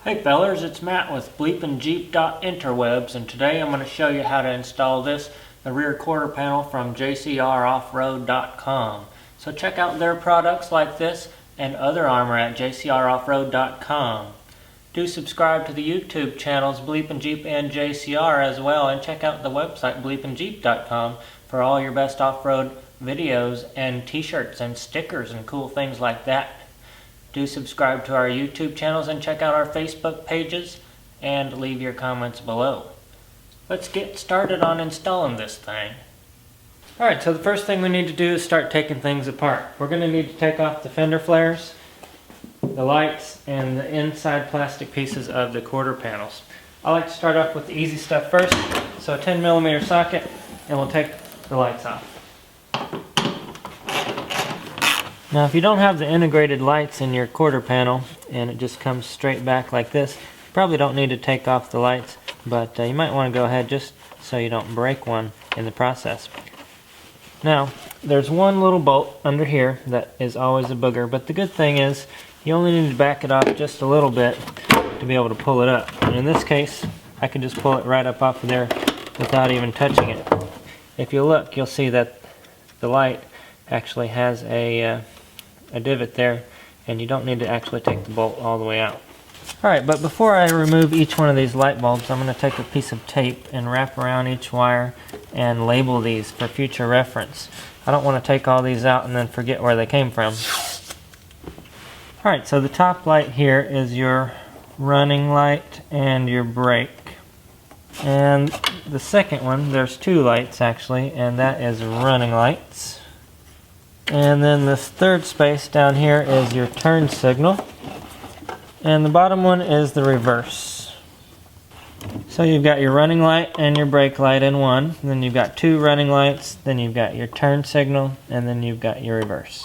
Hey fellers, it's Matt with BleepinJeep.interwebs, and today I'm going to show you how to install the rear quarter panel from JcrOffroad.com. So check out their products like this and other armor at JcrOffroad.com. Do subscribe to the YouTube channels BleepinJeep and JCR as well, and check out the website BleepinJeep.com for all your best off-road videos and t-shirts and stickers and cool things like that. Do subscribe to our YouTube channels and check out our Facebook pages and leave your comments below. Let's get started on installing this thing. Alright, so the first thing we need to do is start taking things apart. We're going to need to take off the fender flares, the lights, and the inside plastic pieces of the quarter panels. I like to start off with the easy stuff first, so a 10mm socket, and we'll take the lights off. Now if you don't have the integrated lights in your quarter panel and it just comes straight back like this, you probably don't need to take off the lights, but you might want to go ahead just so you don't break one in the process. Now there's one little bolt under here that is always a booger, but the good thing is you only need to back it off just a little bit to be able to pull it up. And in this case I can just pull it right up off of there without even touching it. If you look, you'll see that the light actually has a divot there, and you don't need to actually take the bolt all the way out. Alright, but before I remove each one of these light bulbs, I'm going to take a piece of tape and wrap around each wire and label these for future reference. I don't want to take all these out and then forget where they came from. Alright, so the top light here is your running light and your brake. And the second one, there's two lights actually, and that is running lights. And then this third space down here is your turn signal. And the bottom one is the reverse. So you've got your running light and your brake light in one. Then you've got two running lights. Then you've got your turn signal. And then you've got your reverse.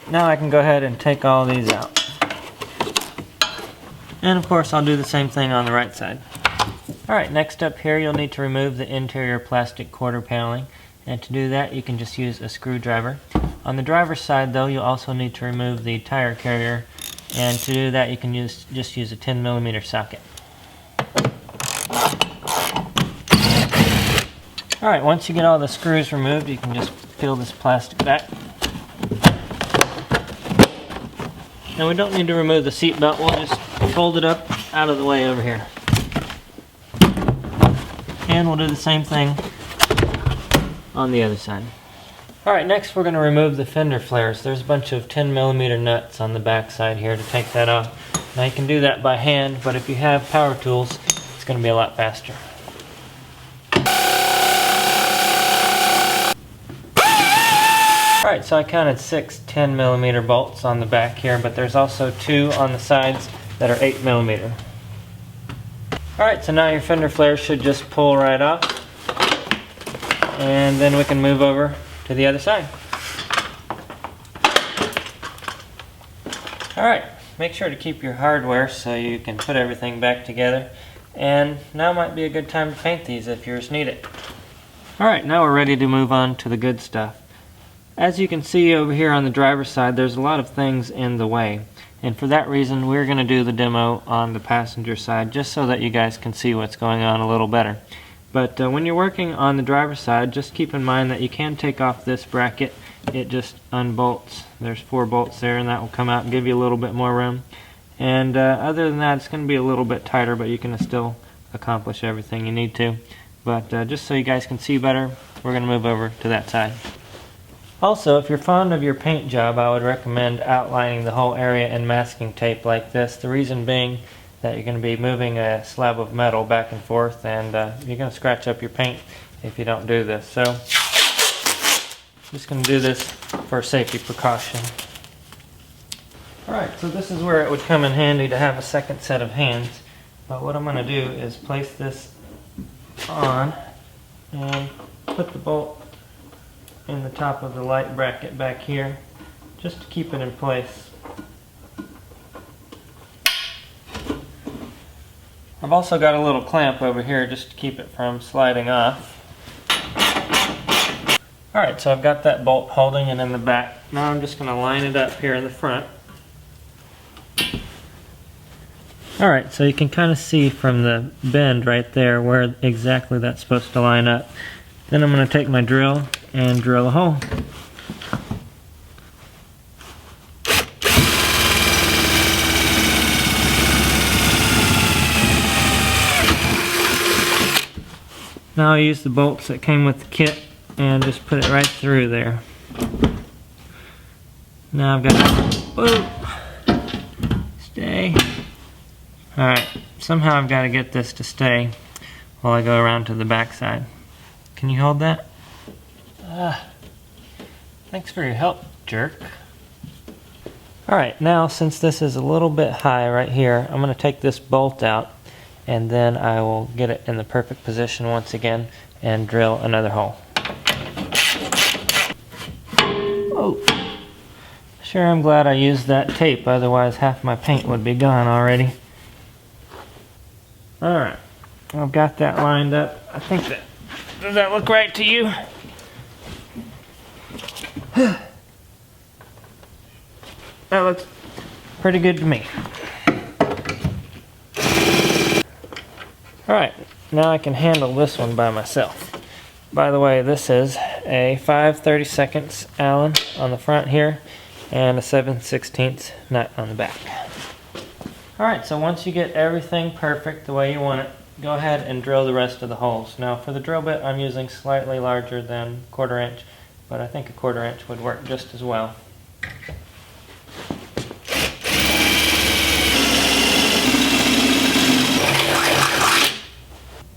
Now I can go ahead and take all these out. And of course I'll do the same thing on the right side. Alright, next up here you'll need to remove the interior plastic quarter paneling. And to do that you can just use a screwdriver. On the driver's side though, you'll also need to remove the tire carrier, and to do that you can just use a 10mm socket. Alright, once you get all the screws removed, you can just peel this plastic back. Now we don't need to remove the seat belt, we'll just fold it up out of the way over here. And we'll do the same thing on the other side. Alright, next we're going to remove the fender flares. There's a bunch of 10mm nuts on the back side here to take that off. Now you can do that by hand, but if you have power tools, it's going to be a lot faster. Alright, so I counted 6 10mm bolts on the back here, but there's also 2 on the sides that are 8mm. Alright, so now your fender flares should just pull right off. And then we can move over to the other side. Alright, make sure to keep your hardware so you can put everything back together. And now might be a good time to paint these if yours need it. Alright, now we're ready to move on to the good stuff. As you can see over here on the driver's side, there's a lot of things in the way. And for that reason, we're going to do the demo on the passenger side just so that you guys can see what's going on a little better. But when you're working on the driver's side, just keep in mind that you can take off this bracket. It just unbolts. There's 4 bolts there, and that will come out and give you a little bit more room. And other than that, it's going to be a little bit tighter, but you can still accomplish everything you need to. But just so you guys can see better, we're going to move over to that side. Also, if you're fond of your paint job, I would recommend outlining the whole area in masking tape like this. The reason being that you're going to be moving a slab of metal back and forth, and you're going to scratch up your paint if you don't do this. So I'm just going to do this for safety precaution. Alright, so this is where it would come in handy to have a second set of hands. But what I'm going to do is place this on and put the bolt in the top of the light bracket back here just to keep it in place. I've also got a little clamp over here just to keep it from sliding off. Alright, so I've got that bolt holding it in the back. Now I'm just going to line it up here in the front. Alright, so you can kind of see from the bend right there where exactly that's supposed to line up. Then I'm going to take my drill and drill a hole. Now I use the bolts that came with the kit and just put it right through there. Now I've got, whoa, stay. Alright, somehow I've got to get this to stay while I go around to the back side. Can you hold that? Thanks for your help, jerk. Alright, now since this is a little bit high right here, I'm going to take this bolt out and then I will get it in the perfect position once again and drill another hole. Oh, sure I'm glad I used that tape, otherwise half my paint would be gone already. Alright, I've got that lined up. I think that, does that look right to you? That looks pretty good to me. Alright, now I can handle this one by myself. By the way, this is a 5/32 Allen on the front here and a 7/16 nut on the back. Alright, so once you get everything perfect the way you want it, go ahead and drill the rest of the holes. Now for the drill bit I'm using slightly larger than 1/4 inch, but I think a 1/4 inch would work just as well.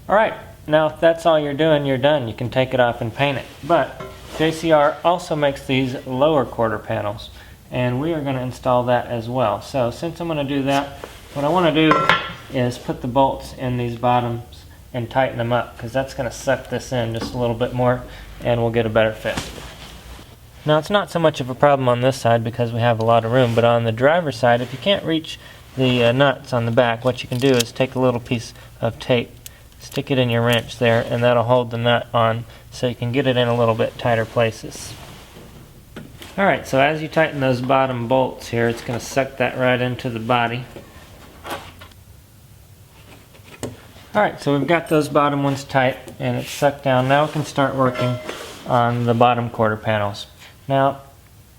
Alright, now if that's all you're doing, you're done. You can take it off and paint it. But JCR also makes these lower quarter panels, and we are going to install that as well. So since I'm going to do that, what I want to do is put the bolts in these bottoms and tighten them up, because that's going to suck this in just a little bit more and we'll get a better fit. Now it's not so much of a problem on this side because we have a lot of room, but on the driver's side, if you can't reach the nuts on the back, what you can do is take a little piece of tape, stick it in your wrench there, and that'll hold the nut on so you can get it in a little bit tighter places. Alright, so as you tighten those bottom bolts here, it's going to suck that right into the body. Alright, so we've got those bottom ones tight and it's sucked down. Now we can start working on the bottom quarter panels. Now,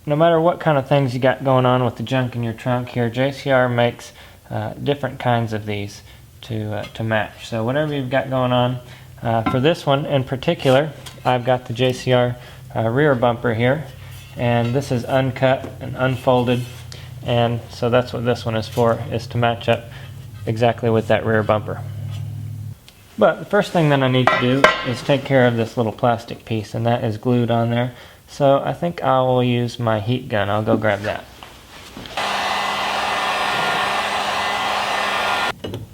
no matter what kind of things you got going on with the junk in your trunk here, JCR makes different kinds of these to match. So whatever you've got going on, for this one in particular, I've got the JCR rear bumper here, and this is uncut and unfolded, and so that's what this one is for, is to match up exactly with that rear bumper. But the first thing that I need to do is take care of this little plastic piece, and that is glued on there. So I think I will use my heat gun. I'll go grab that.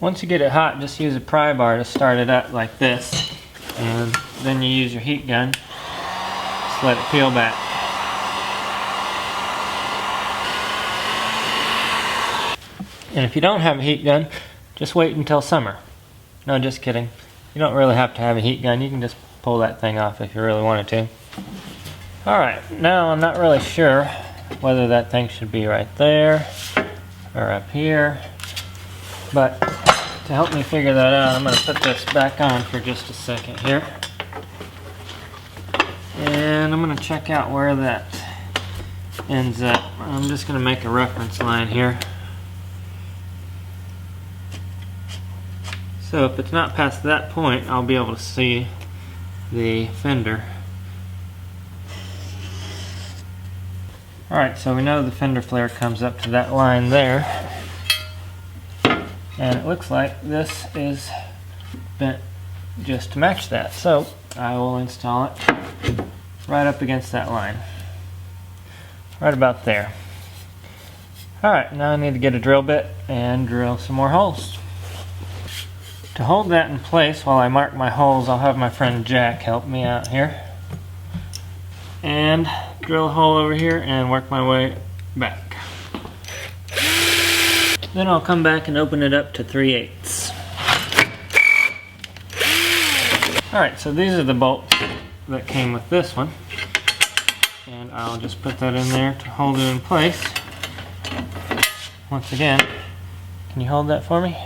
Once you get it hot, just use a pry bar to start it up like this, and then you use your heat gun, just let it peel back. And if you don't have a heat gun, just wait until summer. No, just kidding. You don't really have to have a heat gun. You can just pull that thing off if you really wanted to. Alright, now I'm not really sure whether that thing should be right there or up here, but to help me figure that out, I'm going to put this back on for just a second here. And I'm going to check out where that ends up. I'm just going to make a reference line here. So if it's not past that point, I'll be able to see the fender. Alright, so we know the fender flare comes up to that line there. And it looks like this is bent just to match that. So I will install it right up against that line. Right about there. Alright, now I need to get a drill bit and drill some more holes. To hold that in place while I mark my holes, I'll have my friend Jack help me out here. And drill a hole over here and work my way back. Then I'll come back and open it up to 3/8. Alright, so these are the bolts that came with this one. And I'll just put that in there to hold it in place. Once again, Can you hold that for me?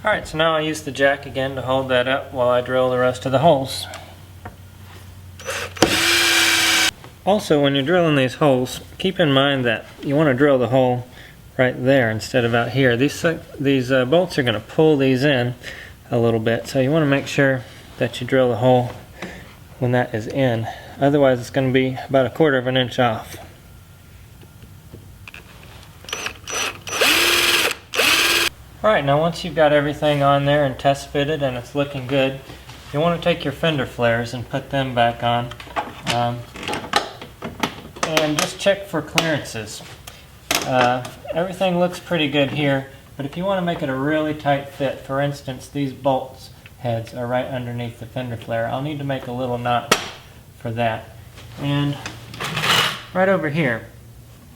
Alright, so now I use the jack again to hold that up while I drill the rest of the holes. Also, when you're drilling these holes, keep in mind that you want to drill the hole right there instead of out here. These bolts are going to pull these in a little bit, so you want to make sure that you drill the hole when that is in. Otherwise, it's going to be about 1/4 of an inch off. Alright, now once you've got everything on there and test fitted and it's looking good, you want to take your fender flares and put them back on. And just check for clearances. Everything looks pretty good here, but if you want to make it a really tight fit, for instance, these bolts heads are right underneath the fender flare. I'll need to make a little knot for that. And right over here,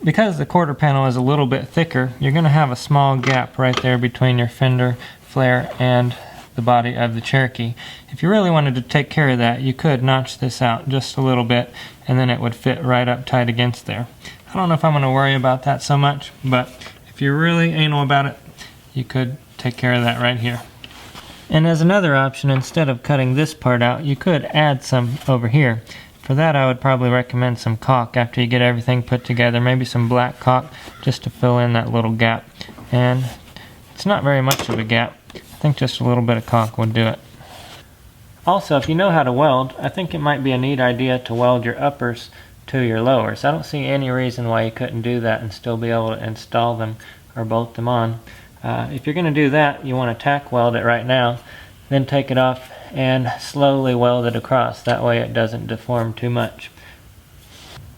because the quarter panel is a little bit thicker, you're going to have a small gap right there between your fender flare and the body of the Cherokee. If you really wanted to take care of that, you could notch this out just a little bit and then it would fit right up tight against there. I don't know if I'm going to worry about that so much, but if you're really anal about it, you could take care of that right here. And as another option, instead of cutting this part out, you could add some over here. For that, I would probably recommend some caulk after you get everything put together, maybe some black caulk just to fill in that little gap. And it's not very much of a gap. I think just a little bit of caulk would do it. Also, if you know how to weld, I think it might be a neat idea to weld your uppers to your lowers. I don't see any reason why you couldn't do that and still be able to install them or bolt them on. If you're going to do that, you want to tack weld it right now, then take it off and slowly weld it across. That way it doesn't deform too much.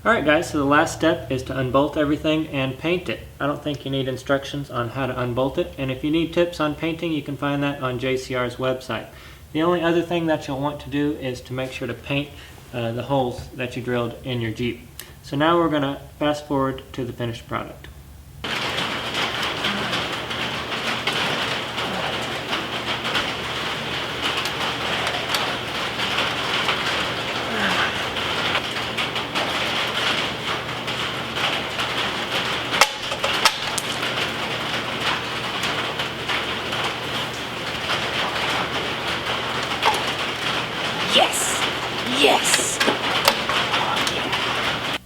Alright guys, so the last step is to unbolt everything and paint it. I don't think you need instructions on how to unbolt it, and if you need tips on painting, you can find that on JCR's website. The only other thing that you'll want to do is to make sure to paint the holes that you drilled in your Jeep. So now we're going to fast forward to the finished product. Yes! Yes!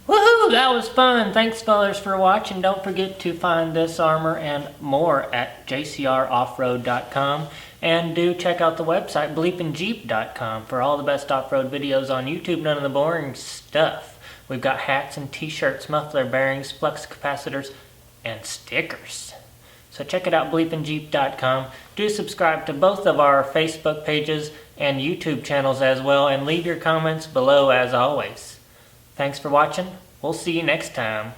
Woohoo! That was fun! Thanks fellas for watching. Don't forget to find this armor and more at JcrOffroad.com, and do check out the website BleepinJeep.com for all the best off-road videos on YouTube, none of the boring stuff. We've got hats and t-shirts, muffler bearings, flux capacitors, and stickers. So check it out, BleepinJeep.com. Do subscribe to both of our Facebook pages and YouTube channels as well, and leave your comments below as always. Thanks for watching. We'll see you next time.